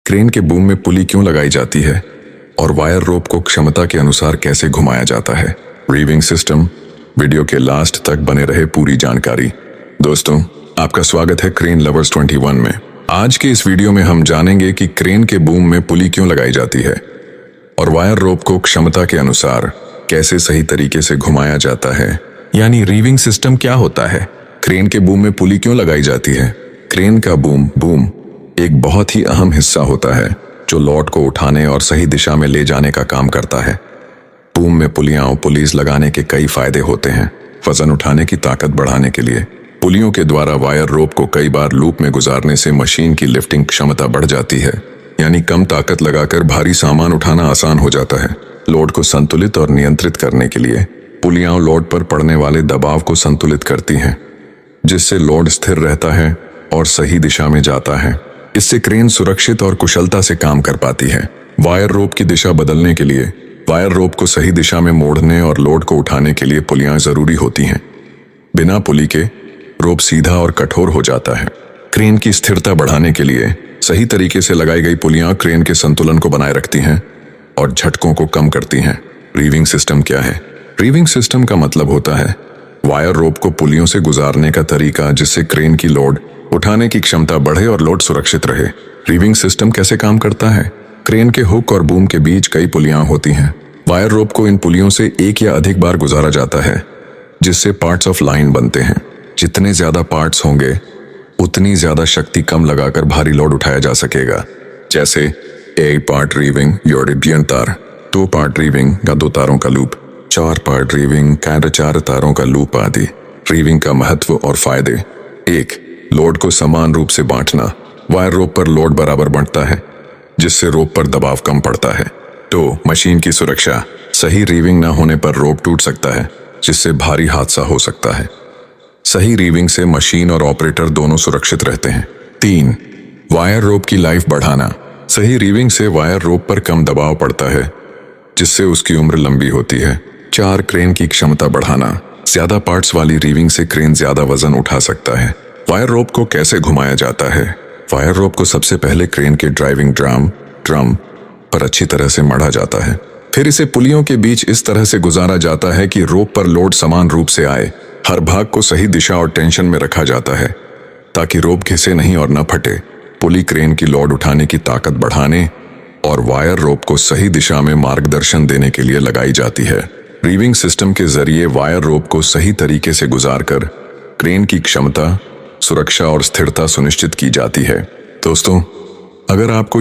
Crane के boom में पुली क्यों लगाई जाती है और वायर रोप को क्षमता के अनुसार कैसे घुमाया जाता है। रीविंग सिस्टम, वीडियो के लास्ट तक बने रहे पूरी जानकारी। दोस्तों, आपका स्वागत है क्रेन लवर्स 21 में। आज के इस वीडियो में हम जानेंगे कि क्रेन के बूम में पुली क्यों लगाई जाती है और वायर रोप को क्षमता के अनुसार कैसे सही तरीके से घुमाया जाता है। यानी रीविंग सिस्टम क्या होता है, क्रेन के बूम में पुली क्यों लगाई जाती है। क्रेन का बूम एक बहुत ही अहम हिस्सा होता है जो लोड को उठाने और सही दिशा में ले जाने का काम करता है। बूम में पुलिस लगाने के कई फायदे होते हैं। वजन उठाने की ताकत बढ़ाने के लिए पुलियों के द्वारा वायर रोप को कई बार लूप में गुजारने से मशीन की लिफ्टिंग क्षमता बढ़ जाती है, यानी कम ताकत लगाकर भारी सामान उठाना आसान हो जाता है। लोड को संतुलित और नियंत्रित करने के लिए पुलियां लोड पर पड़ने वाले दबाव को संतुलित करती हैं, जिससे लोड स्थिर रहता है और सही दिशा में जाता है। इससे क्रेन सुरक्षित और कुशलता से काम कर पाती है। वायर रोप की दिशा बदलने के लिए वायर रोप को सही दिशा में मोड़ने और लोड को उठाने के लिए पुलियां जरूरी होती हैं। बिना पुली के रोप सीधा और कठोर हो जाता है। क्रेन की स्थिरता बढ़ाने के लिए सही तरीके से लगाई गई पुलियां क्रेन के संतुलन को बनाए रखती हैं और झटकों को कम करती हैं। रीविंग सिस्टम क्या है? रीविंग सिस्टम का मतलब होता है वायर रोप को पुलियों से गुजारने का तरीका, जिससे क्रेन की लोड उठाने की क्षमता बढ़े और लोड सुरक्षित रहे। रीविंग सिस्टम कैसे काम करता है? क्रेन के हुक और बूम के बीच कई पुलियां होती हैं। वायर रोप को इन पुलियों से एक या अधिक बार गुजारा जाता है, जिससे पार्ट्स ऑफ लाइन बनते हैं। जितने ज्यादा पार्ट्स होंगे उतनी ज्यादा शक्ति कम लगाकर भारी लोड उठाया जा सकेगा। जैसे 1 पार्ट रीविंग यूरोपियन तार, 2 पार्ट रीविंग का 2 तारों का लूप, 4 पार्ट रीविंग का 4 तारों का लूप आदि। रीविंग का महत्व और फायदे। 1. लोड को समान रूप से बांटना। वायर रोप पर लोड बराबर बांटता है, जिससे रोप पर दबाव कम पड़ता है। 2. मशीन की सुरक्षा। सही रीविंग न होने पर रोप टूट सकता है, जिससे भारी हादसा हो सकता है। सही रीविंग से मशीन और ऑपरेटर दोनों सुरक्षित रहते हैं। 3. वायर रोप की लाइफ बढ़ाना। सही रीविंग से वायर रोप पर कम दबाव पड़ता है, जिससे उसकी उम्र लंबी होती है। 4. क्रेन की क्षमता बढ़ाना। ज्यादा पार्ट्स वाली रीविंग से क्रेन ज्यादा वजन उठा सकता है। वायर रोप को कैसे घुमाया जाता है? वायर रोप को सबसे पहले क्रेन के ड्राइविंग ड्रम पर अच्छी तरह से मढ़ा जाता है। फिर इसे पुलियों के बीच इस तरह से गुजारा जाता है कि रोप पर लोड समान रूप से आए। हर भाग को सही दिशा और टेंशन में रखा जाता है ताकि रोप घिसे नहीं और न फटे। पुली क्रेन की लोड उठाने की ताकत बढ़ाने और वायर रोप को सही दिशा में मार्गदर्शन देने के लिए लगाई जाती है। रीविंग सिस्टम के जरिए वायर रोप को सही तरीके से गुजारकर क्रेन की क्षमता, सुरक्षा और स्थिरता सुनिश्चित की जाती है। दोस्तों, अगर आपको